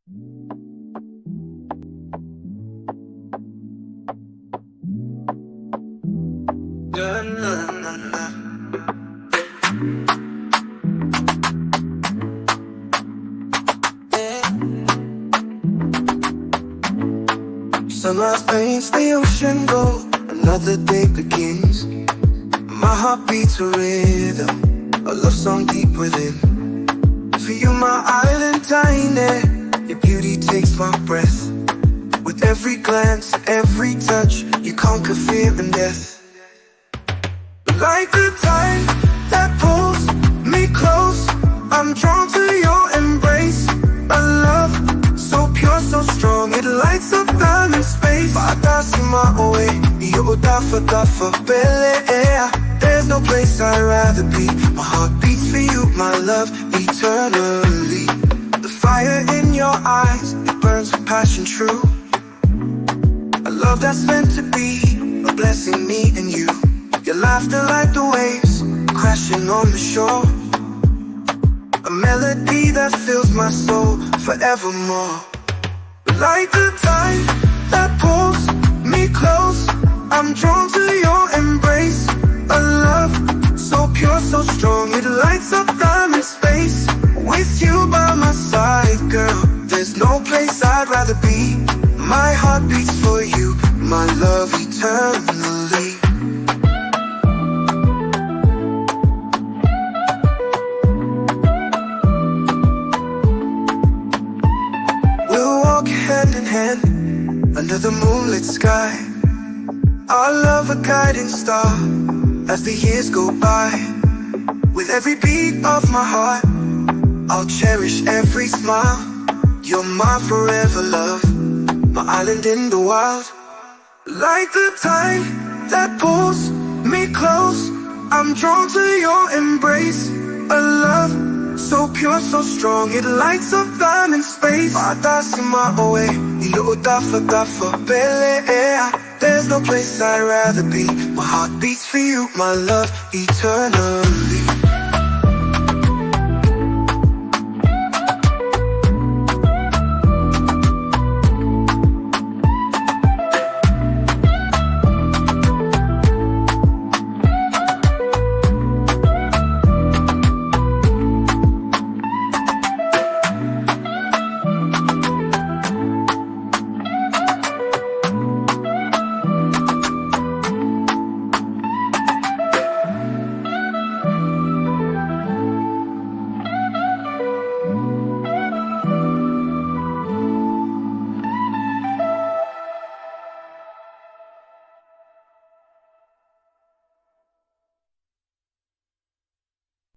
Na, na, na, na. Sunrise paints the ocean gold. Another day begins. My heart beats a rhythm, a love song deep within. For you my island tiny, your beauty takes my breath. With every glance, every touch, you conquer fear and death. Like the tide that pulls me close, I'm drawn to your embrace. A love so pure, so strong, it lights up time and space. Padasima oe, iyo dafa dafa bele. There's no place I'd rather be. My heart beats for you, my love, eternally. The fire in your eyes, it burns with passion true. A love that's meant to be, a blessing me and you. Your laughter like the waves, crashing on the shore. A melody that fills my soul forevermore. Like the tide that pulls me close, I'm drawn to your embrace. A love so pure, so strong, it lights up time and space. With you by my side, girl, there's no place I'd rather be. My heart beats for you, my love eternally. We'll walk hand in hand under the moonlit sky. Our love a guiding star as the years go by. With every beat of my heart, I'll cherish every smile. You're my forever love, my island in the wild. Like the tide that pulls me close, I'm drawn to your embrace. A love so pure, so strong, it lights up time and space. Padasima oe, iyo dafa dafa bele. There's no place I'd rather be. My heart beats for you, my love, eternally.